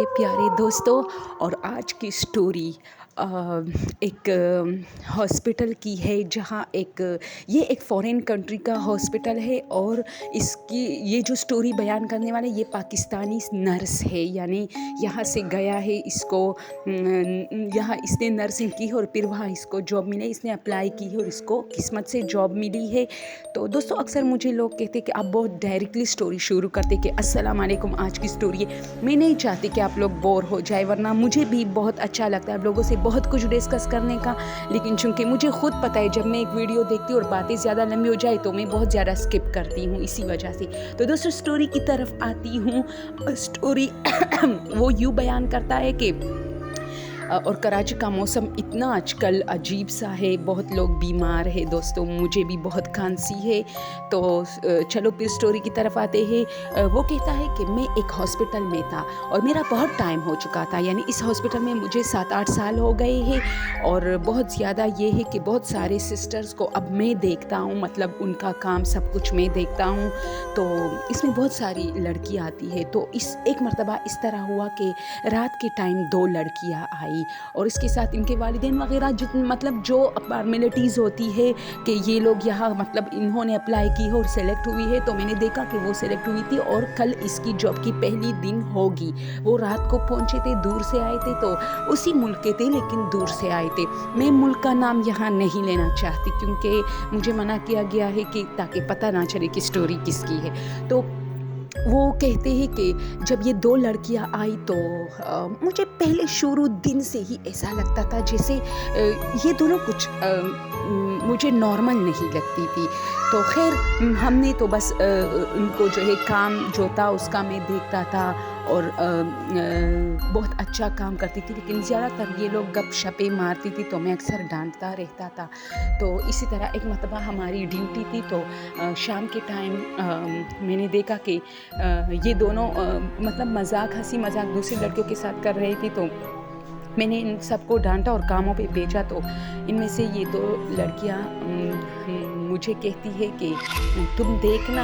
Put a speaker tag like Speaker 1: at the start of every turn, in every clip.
Speaker 1: प्यारे दोस्तों। और आज की स्टोरी एक हॉस्पिटल की है, जहाँ ये एक फ़ॉरेन कंट्री का हॉस्पिटल है। और इसकी ये जो स्टोरी बयान करने वाला ये पाकिस्तानी नर्स है, यानी यहाँ से गया है, इसको यहाँ इसने नर्सिंग की और फिर वहाँ इसको जॉब मिली, इसने अप्लाई की है और इसको किस्मत से जॉब मिली है। तो दोस्तों, अक्सर मुझे लोग कहते कि आप बहुत डायरेक्टली स्टोरी शुरू करते कि अस्सलाम वालेकुम, आज की स्टोरी है। मैं नहीं चाहती कि आप लोग बोर हो जाए, वरना मुझे भी बहुत अच्छा लगता है आप लोगों से बहुत कुछ डिस्कस करने का। लेकिन चूंकि मुझे खुद पता है, जब मैं एक वीडियो देखती हूँ और बातें ज़्यादा लंबी हो जाए तो मैं बहुत ज़्यादा स्किप करती हूँ, इसी वजह से। तो दोस्तों, स्टोरी की तरफ आती हूँ। स्टोरी वो यूँ बयान करता है कि और कराची का मौसम इतना आजकल अजीब सा है, बहुत लोग बीमार है दोस्तों, मुझे भी बहुत खांसी है। तो चलो फिर स्टोरी की तरफ आते हैं। वो कहता है कि मैं एक हॉस्पिटल में था और मेरा बहुत टाइम हो चुका था, यानी इस हॉस्पिटल में मुझे 7-8 साल हो गए हैं। और बहुत ज़्यादा ये है कि बहुत सारे सिस्टर्स को अब मैं देखता हूँ, मतलब उनका काम सब कुछ मैं देखता हूँ। तो इसमें बहुत सारी लड़कियाँ आती है। तो एक मरतबा इस तरह हुआ कि रात के टाइम 2 लड़कियाँ आई और इसके साथ इनके वालिदैन वगैरह, मतलब जो फॉर्मेलिटीज़ होती है कि ये लोग यहाँ, मतलब इन्होंने अप्लाई की है और सेलेक्ट हुई है। तो मैंने देखा कि वो सेलेक्ट हुई थी और कल इसकी जॉब की पहली दिन होगी। वो रात को पहुँचे थे, दूर से आए थे, तो उसी मुल्क के थे लेकिन दूर से आए थे। मैं मुल्क का नाम यहाँ नहीं लेना चाहती क्योंकि मुझे मना किया गया है कि ताकि पता ना चले कि स्टोरी किसकी है। तो वो कहते हैं कि जब ये 2 लड़कियां आई तो मुझे पहले शुरू दिन से ही ऐसा लगता था जैसे ये दोनों कुछ मुझे नॉर्मल नहीं लगती थी। तो खैर, हमने तो बस उनको जो है काम जो था उसका मैं देखता था और बहुत अच्छा काम करती थी, लेकिन ज़्यादातर ये लोग गपशपें मारती थी तो मैं अक्सर डांटता रहता था। तो इसी तरह एक मरतबा हमारी ड्यूटी थी, तो शाम के टाइम मैंने देखा कि ये दोनों मतलब हंसी मजाक दूसरी लड़कियों के साथ कर रही थी। तो मैंने इन सबको डांटा और कामों पे भेजा। तो इनमें से ये 2 लड़कियां मुझे कहती है कि तुम देखना,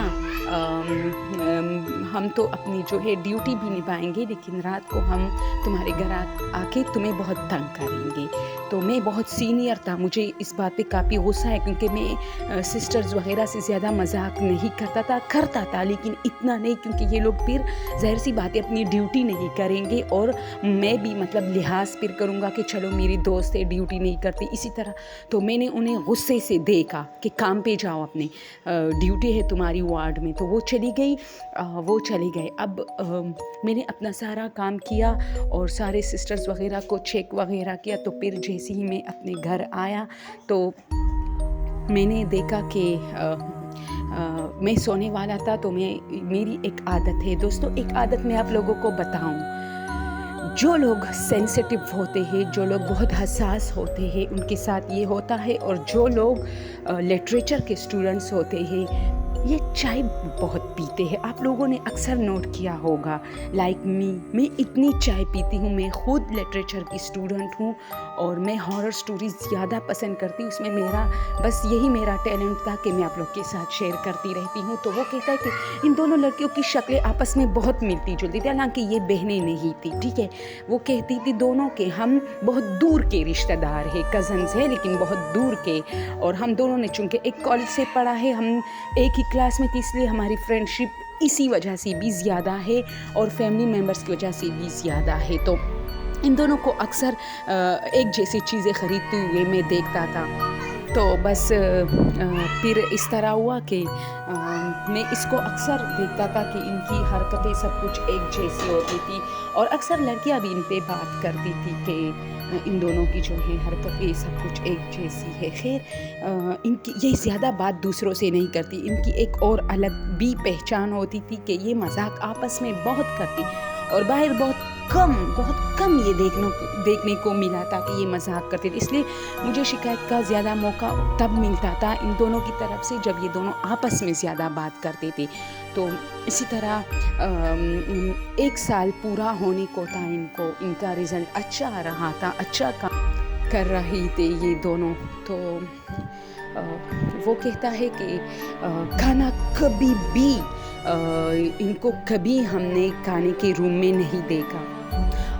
Speaker 1: हम तो अपनी जो है ड्यूटी भी निभाएंगे, लेकिन रात को हम तुम्हारे घर आके तुम्हें बहुत तंग करेंगे। तो मैं बहुत सीनियर था, मुझे इस बात पे काफ़ी गुस्सा है क्योंकि मैं सिस्टर्स वगैरह से ज़्यादा मजाक नहीं करता था, लेकिन इतना नहीं क्योंकि ये लोग फिर ज़ाहिर सी बात है अपनी ड्यूटी नहीं करेंगे और मैं भी मतलब लिहाज फिर करूँगा कि चलो मेरी दोस्त है, ड्यूटी नहीं करती, इसी तरह। तो मैंने उन्हें गुस्से से देखा कि काम पे जाओ, अपने ड्यूटी है तुम्हारी वार्ड में। तो वो चले गए। अब मैंने अपना सारा काम किया और सारे सिस्टर्स वगैरह को चेक वगैरह किया। तो फिर जैसे ही मैं अपने घर आया तो मैंने देखा कि मैं सोने वाला था। तो मेरी एक आदत है दोस्तों, एक आदत मैं आप लोगों को बताऊं। जो लोग सेंसिटिव होते हैं, जो लोग बहुत हसास होते हैं, उनके साथ ये होता है। और जो लोग लिटरेचर के स्टूडेंट्स होते हैं, ये चाय बहुत पीते हैं। आप लोगों ने अक्सर नोट किया होगा, लाइक मैं इतनी चाय पीती हूँ। मैं खुद लिटरेचर की स्टूडेंट हूँ और मैं हॉरर स्टोरीज ज़्यादा पसंद करती हूँ। उसमें बस यही मेरा टैलेंट था कि मैं आप लोग के साथ शेयर करती रहती हूँ। तो वो कहता है कि इन दोनों लड़कियों की शक्लें आपस में बहुत मिलती जुलती थी, हालांकि ये बहनें नहीं थी, ठीक है। वो कहती थी दोनों के हम बहुत दूर के रिश्तेदार हैं, कज़न्स हैं, लेकिन बहुत दूर के। और हम दोनों ने चूँकि एक कॉलेज से पढ़ा है, हम एक ही क्लास में थी, इसलिए हमारी फ्रेंडशिप इसी वजह से भी ज़्यादा है और फैमिली मेम्बर्स की वजह से भी ज़्यादा है। तो इन दोनों को अक्सर एक जैसी चीज़ें ख़रीदते हुए मैं देखता था। तो बस फिर इस तरह हुआ कि मैं इसको अक्सर देखता था कि इनकी हरकतें सब कुछ एक जैसी होती थी और अक्सर लड़कियां भी इन पे बात करती थी कि इन दोनों की जो है हरकतें सब कुछ एक जैसी है। खैर, इनकी ये ज़्यादा बात दूसरों से नहीं करती, इनकी एक और अलग भी पहचान होती थी कि ये मजाक आपस में बहुत करती और बाहर बहुत कम ये देखने को मिला था कि ये मजाक करते थे। इसलिए मुझे शिकायत का ज़्यादा मौका तब मिलता था इन दोनों की तरफ से जब ये दोनों आपस में ज़्यादा बात करते थे। तो इसी तरह 1 साल पूरा होने को था इनको, इनका रिज़ल्ट अच्छा आ रहा था, अच्छा काम कर रहे थे ये दोनों। तो वो कहता है कि खाना कभी भी इनको कभी हमने खाने के रूम में नहीं देखा।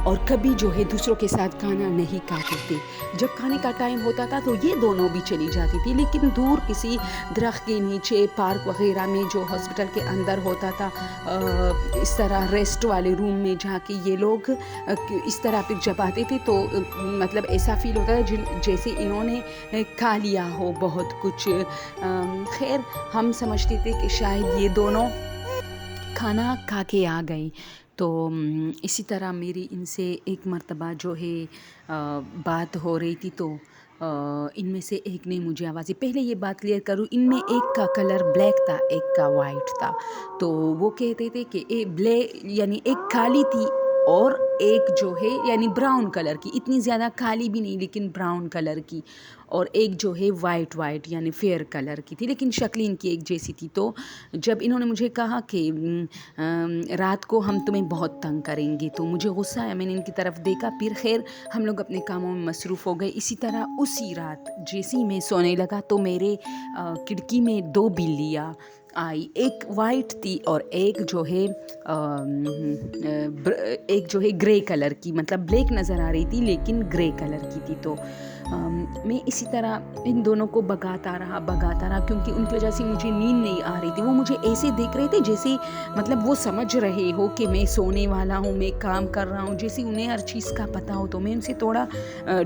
Speaker 1: اور کبھی جو ہے دوسروں کے ساتھ کھانا نہیں کھاتے تھے. جب کھانے کا ٹائم ہوتا تھا تو یہ دونوں بھی چلی جاتی تھی، لیکن دور کسی درخت کے نیچے پارک وغیرہ میں جو ہاسپٹل کے اندر ہوتا تھا، اس طرح ریسٹ والے روم میں جا کے یہ لوگ اس طرح پھر جب آتے تھے تو مطلب ایسا فیل ہوتا ہے جیسے انہوں نے کھا لیا ہو بہت کچھ. خیر ہم سمجھتے تھے کہ شاید یہ دونوں کھانا کھا کے آ گئے. تو اسی طرح میری ان سے ایک مرتبہ جو ہے بات ہو رہی تھی تو ان میں سے ایک نے مجھے آواز دی. پہلے یہ بات کلیئر کروں، ان میں ایک کا کلر بلیک تھا، ایک کا وائٹ تھا. تو وہ کہتے تھے کہ یعنی ایک کالی تھی اور ایک جو ہے یعنی براؤن کلر کی، اتنی زیادہ کالی بھی نہیں لیکن براؤن کلر کی، اور ایک جو ہے وائٹ یعنی فیئر کلر کی تھی، لیکن شکل ان کی ایک جیسی تھی. تو جب انہوں نے مجھے کہا کہ رات کو ہم تمہیں بہت تنگ کریں گے تو مجھے غصہ آیا. میں نے ان کی طرف دیکھا، پھر خیر ہم لوگ اپنے کاموں میں مصروف ہو گئے. اسی طرح اسی رات جیسے ہی میں سونے لگا تو میرے کھڑکی میں 2 بلیاں آئی. ایک وائٹ تھی اور ایک جو ہے گرے کلر کی، مطلب بلیک نظر آ رہی تھی لیکن گرے کلر کی تھی. تو میں اسی طرح ان دونوں کو بھگاتا رہا کیونکہ ان کی وجہ سے مجھے نیند نہیں آ رہی تھی. وہ مجھے ایسے دیکھ رہے تھے جیسے مطلب وہ سمجھ رہے ہو کہ میں سونے والا ہوں، میں کام کر رہا ہوں، جیسے انہیں ہر چیز کا پتہ ہو. تو میں ان سے تھوڑا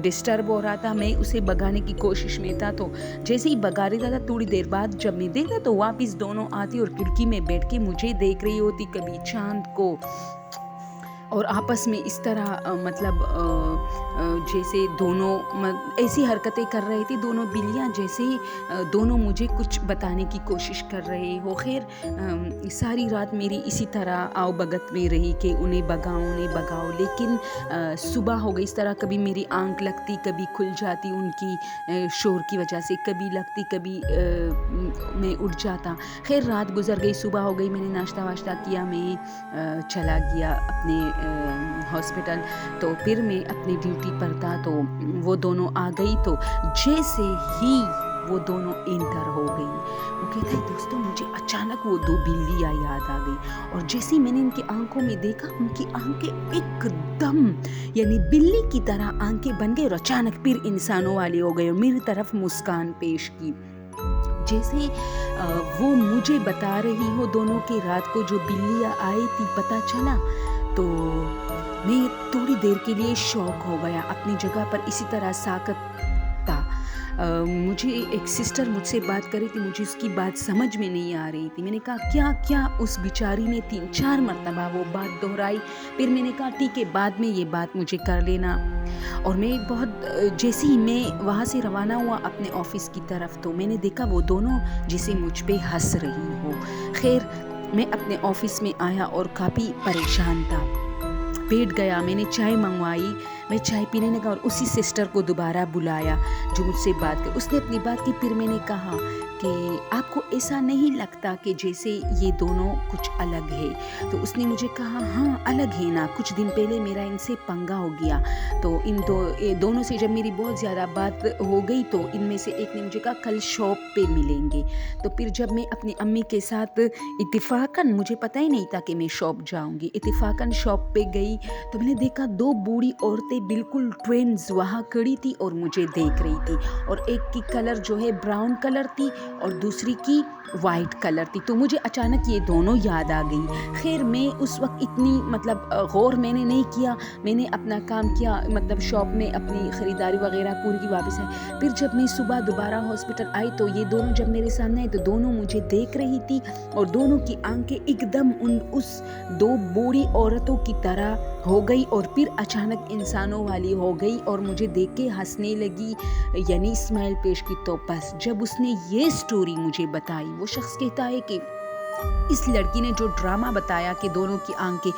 Speaker 1: ڈسٹرب ہو رہا تھا، میں اسے بھگانے کی کوشش میں تھا. تو جیسے ہی بھگا رہا تھا تھوڑی دیر بعد جب میں دیکھا تو واپس دونوں آتی اور کھڑکی میں بیٹھ کے مجھے دیکھ رہی ہوتی، کبھی چاند کو، اور آپس میں اس طرح مطلب جیسے دونوں ایسی حرکتیں کر رہے تھے دونوں بلیاں، جیسے دونوں مجھے کچھ بتانے کی کوشش کر رہے ہو. خیر ساری رات میری اسی طرح آؤ بھگت میں رہی کہ انہیں بھگاؤ. لیکن صبح ہو گئی. اس طرح کبھی میری آنکھ لگتی، کبھی کھل جاتی ان کی شور کی وجہ سے، کبھی لگتی، کبھی میں اٹھ جاتا. خیر رات گزر گئی، صبح ہو گئی. میں نے ناشتہ واشتہ کیا، میں چلا گیا اپنے ہاسپٹل. تو پھر میں اپنی ڈیوٹی پر تھا تو وہ دونوں آ گئی. تو جیسے ہی وہ دونوں انٹر ہو گئی، وہ کہتا ہے دوستوں مجھے اچانک وہ 2 بلیاں یاد آ گئی، اور جیسے ہی میں نے ان کی آنکھوں میں دیکھا ان کی آنکھیں ایک دم یعنی بلی کی طرح آنکھیں بن گئی اور اچانک پھر انسانوں والی ہو گئی اور میری طرف مسکان پیش کی. جیسے وہ مجھے بتا رہی ہو دونوں کی رات کو جو بلیاں آئی تھی پتہ چلا، تو میں تھوڑی دیر کے لیے شوق ہو گیا. اپنی جگہ پر اسی طرح ساکت تھا. مجھے ایک سسٹر مجھ سے بات کری تھی، مجھے اس کی بات سمجھ میں نہیں آ رہی تھی. میں نے کہا کیا اس بیچاری نے 3-4 مرتبہ وہ بات دہرائی. پھر میں نے کہا ٹھیک ہے بعد میں یہ بات مجھے کر لینا. اور میں بہت جیسے ہی میں وہاں سے روانہ ہوا اپنے آفس کی طرف تو میں نے دیکھا وہ دونوں جسے مجھ پہ ہنس رہی ہو. خیر میں اپنے آفس میں آیا اور کافی پریشان تھا. بیٹھ گیا، میں نے چائے منگوائی، میں چائے پینے لگا اور اسی سسٹر کو دوبارہ بلایا جو مجھ سے بات کی. اس نے اپنی بات کی. پھر میں نے کہا کہ آپ کو ایسا نہیں لگتا کہ جیسے یہ دونوں کچھ الگ ہے؟ تو اس نے مجھے کہا ہاں الگ ہے نا، کچھ دن پہلے میرا ان سے پنگا ہو گیا تو ان دونوں سے جب میری بہت زیادہ بات ہو گئی تو ان میں سے ایک نے مجھے کہا کل شاپ پہ ملیں گے. تو پھر جب میں اپنی امی کے ساتھ اتفاقاً، مجھے پتہ ہی نہیں تھا کہ میں شاپ جاؤں گی، اتفاقاً شاپ پہ گئی تو میں نے دیکھا 2 بوڑھی عورتیں بالکل ٹوینز وہاں کھڑی تھی اور مجھے دیکھ رہی تھی، اور ایک کی کلر جو ہے براؤن کلر تھی اور دوسری کی وائٹ کلر تھی. تو مجھے اچانک یہ دونوں یاد آ گئی. خیر میں اس وقت اتنی مطلب غور میں نے نہیں کیا، میں نے اپنا کام کیا، مطلب شاپ میں اپنی خریداری وغیرہ پوری کی، واپس آئی. پھر جب میں صبح دوبارہ ہاسپٹل آئی تو یہ دونوں جب میرے سامنے آئے تو دونوں مجھے دیکھ رہی تھی اور دونوں کی آنکھیں ایک دم اس 2 بوڑھی عورتوں کی طرح ہو گئی اور پھر اچانک انسانوں والی ہو گئی اور مجھے دیکھ کے ہنسنے لگی، یعنی اسمائل پیش کی. تو بس جب اس نے یہ سٹوری مجھے بتائی، وہ شخص کہتا ہے کہ اس لڑکی نے جو ڈرامہ بتایا کہ دونوں کی آنکھیں،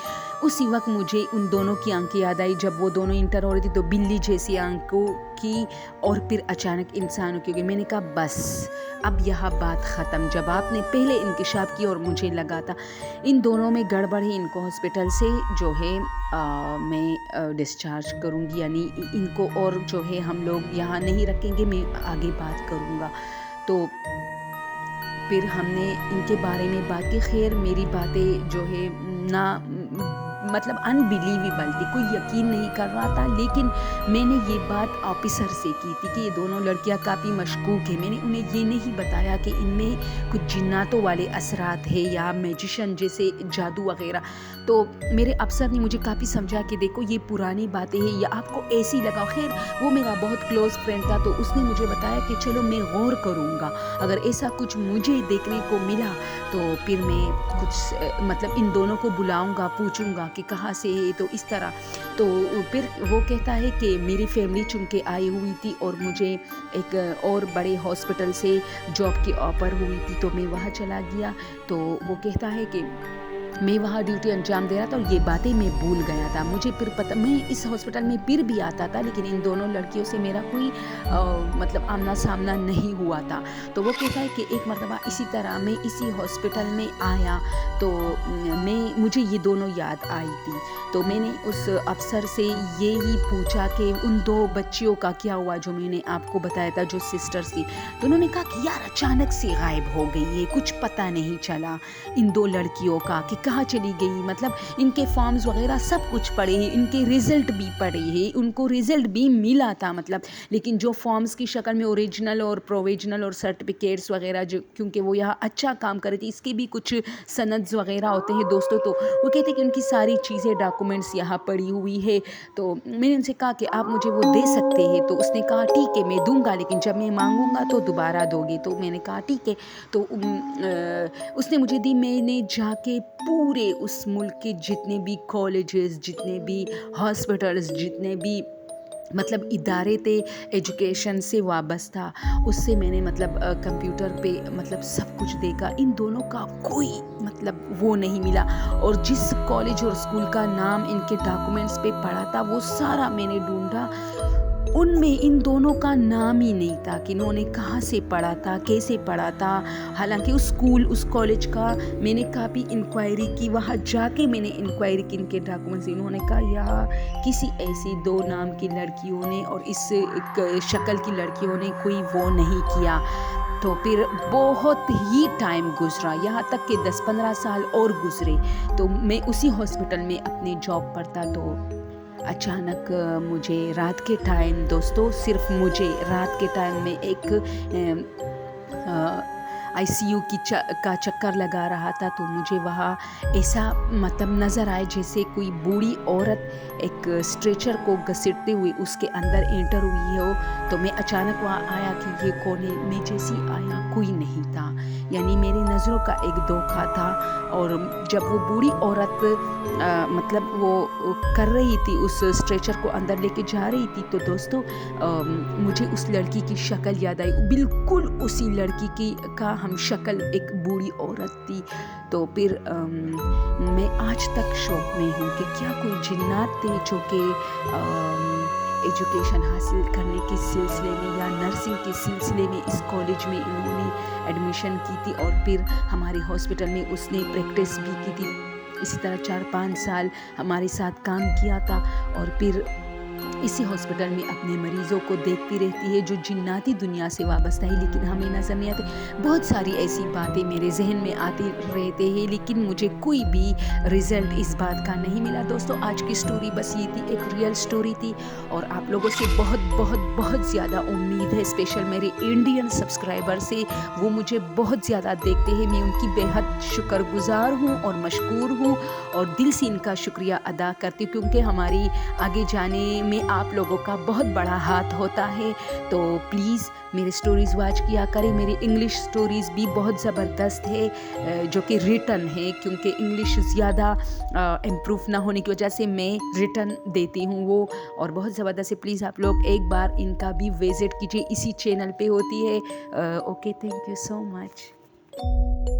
Speaker 1: اسی وقت مجھے ان دونوں کی آنکھیں یاد آئی جب وہ دونوں انٹر ہو رہی تھی تو بلی جیسی آنکھوں کی اور پھر اچانک انسانوں کی. میں نے کہا بس اب یہاں بات ختم. جب آپ نے پہلے انکشاف کی اور مجھے لگا تھا ان دونوں میں گڑبڑ ہے، ان کو ہاسپٹل سے جو ہے میں ڈسچارج کروں گی، یعنی ان کو اور جو ہے ہم لوگ یہاں نہیں رکھیں گے، میں آگے بات کروں گا. تو پھر ہم نے ان کے بارے میں بات کی. خیر میری باتیں جو ہے نہ मतलब अनबिलीवेबल थी, कोई यकीन नहीं कर रहा था। लेकिन मैंने ये बात ऑफिसर से की थी कि ये दोनों लड़कियां काफ़ी मशकूक हैं। मैंने उन्हें ये नहीं बताया कि इनमें कुछ जिन्नातों वाले असरात है या मैजिशियन जैसे जादू वगैरह। तो मेरे अफसर ने मुझे काफ़ी समझा कि देखो ये पुरानी बातें हैं या आपको ऐसी लगा। खैर वो मेरा बहुत क्लोज़ फ्रेंड था, तो उसने मुझे बताया कि चलो मैं गौर करूँगा, अगर ऐसा कुछ मुझे देखने को मिला तो फिर मैं कुछ मतलब इन दोनों को बुलाऊंगा, पूछूंगा कि कहाँ से है, तो इस तरह। तो फिर वो कहता है कि मेरी फैमिली चुनके आई हुई थी और मुझे एक और बड़े हॉस्पिटल से जॉब की ऑफ़र हुई थी, तो मैं वहाँ चला गया। तो वो कहता है कि मैं वहाँ ड्यूटी अंजाम दे रहा था और ये बातें मैं भूल गया था। मुझे फिर पता, मैं इस हॉस्पिटल में फिर भी आता था, लेकिन इन दोनों लड़कियों से मेरा कोई मतलब आमना सामना नहीं हुआ था। तो वो कहता है कि एक मरतबा इसी तरह मैं इसी हॉस्पिटल में आया तो मुझे ये दोनों याद आई थी। तो मैंने उस अफसर से ये ही पूछा कि उन 2 बच्चियों का क्या हुआ जो मैंने आपको बताया था, जो सिस्टर्स थी। तो उन्होंने कहा कि यार अचानक से गायब हो गई है, कुछ पता नहीं चला इन 2 लड़कियों का कि कहाँ चली गई। मतलब इनके फॉर्म्स वगैरह सब कुछ पड़े हैं, इनके रिज़ल्ट भी पड़े हैं, उनको रिज़ल्ट भी मिला था मतलब। लेकिन जो फॉर्म्स की शक्ल में ओरिजिनल और प्रोविजनल और सर्टिफिकेट्स वगैरह, जो क्योंकि वो यहाँ अच्छा काम कर रही थी, इसके भी कुछ सनद्स वगैरह होते हैं दोस्तों। तो वो कहते हैं कि उनकी सारी चीज़ें डॉक्यूमेंट्स यहाँ पड़ी हुई है। तो मैंने उनसे कहा कि आप मुझे वो दे सकते हैं। तो उसने कहा ठीक है मैं दूंगा, लेकिन जब मैं मांगूंगा तो दोबारा दोगे। तो मैंने कहा ठीक है। तो उसने मुझे दी। मैंने जाके पूरे उस मुल्क के जितने भी कॉलेजेस, जितने भी हॉस्पिटल्स, जितने भी मतलब इदारे थे एजुकेशन से वाबस्ता, उससे मैंने मतलब कंप्यूटर पे मतलब सब कुछ देखा। इन दोनों का कोई मतलब वो नहीं मिला, और जिस कॉलेज और स्कूल का नाम इनके डॉक्यूमेंट्स पे पड़ा था वो सारा मैंने ढूंढा, उनमें इन दोनों का नाम ही नहीं था कि इन्होंने कहाँ से पढ़ा था, कैसे पढ़ा था। हालांकि उस स्कूल, उस कॉलेज का मैंने काफ़ी इंक्वायरी की, वहाँ जाके मैंने इंक्वायरी की इनके डॉक्यूमेंट्स। इन्होंने कहा यहाँ किसी ऐसी 2 नाम की लड़कियों ने और इस एक शक्ल की लड़कियों ने कोई वो नहीं किया। तो फिर बहुत ही टाइम गुजरा, यहाँ तक कि 10-15 साल और गुजरे। तो मैं उसी हॉस्पिटल में अपनी जॉब पर था। तो अचानक मुझे रात के टाइम, दोस्तों सिर्फ मुझे रात के टाइम में एक ICU का चक्कर लगा रहा था। तो मुझे वहाँ ऐसा मतलब नज़र आए जैसे कोई बूढ़ी औरत एक स्ट्रेचर को घसीटते हुए उसके अंदर एंटर हुई हो। तो मैं अचानक वहाँ आया कि ये कौन है। मैं जैसी आया कोई नहीं था, यानी मेरी नज़रों का एक धोखा था। और जब वो बूढ़ी औरत मतलब वो कर रही थी, उस स्ट्रेचर को अंदर लेके जा रही थी, तो दोस्तों मुझे उस लड़की की शक्ल याद आई, बिल्कुल उसी लड़की की का हम शक्ल एक बूढ़ी औरत थी। तो फिर मैं आज तक शौक में हूँ कि क्या कोई जिन्नात थे जो कि एजुकेशन हासिल करने के सिलसिले में या नर्सिंग के सिलसिले में इस कॉलेज में इन्होंने एडमिशन की थी, और फिर हमारे हॉस्पिटल में उसने प्रैक्टिस भी की थी। इसी तरह 4-5 साल हमारे साथ काम किया था, और फिर इसी हॉस्पिटल में अपने मरीज़ों को देखती रहती है जो जिन्नाती दुनिया से वाबस्ता है, लेकिन हमें नज़र नहीं आते। बहुत सारी ऐसी बातें मेरे जहन में आती रहते हैं, लेकिन मुझे कोई भी रिज़ल्ट इस बात का नहीं मिला। दोस्तों आज की स्टोरी बस ये थी, एक रियल स्टोरी थी, और आप लोगों से बहुत बहुत बहुत ज़्यादा उम्मीद है, स्पेशल मेरे इंडियन सब्सक्राइबर से। वो मुझे बहुत ज़्यादा देखते हैं, मैं उनकी बेहद शुक्रगुजार हूँ और मशकूर हूँ, और दिल से इनका शुक्रिया अदा करती हूँ, क्योंकि हमारी आगे जाने में आप लोगों का बहुत बड़ा हाथ होता है। तो प्लीज़ मेरे स्टोरीज़ वॉच किया करें। मेरी इंग्लिश स्टोरीज़ भी बहुत ज़बरदस्त है, जो कि रिटन है, क्योंकि इंग्लिश ज़्यादा इम्प्रूव ना होने की वजह से मैं रिटन देती हूँ वो, और बहुत ज़बरदस्त है। प्लीज़ आप लोग एक बार इनका भी विज़िट कीजिए, इसी चैनल पे होती है। Okay, thank you so much.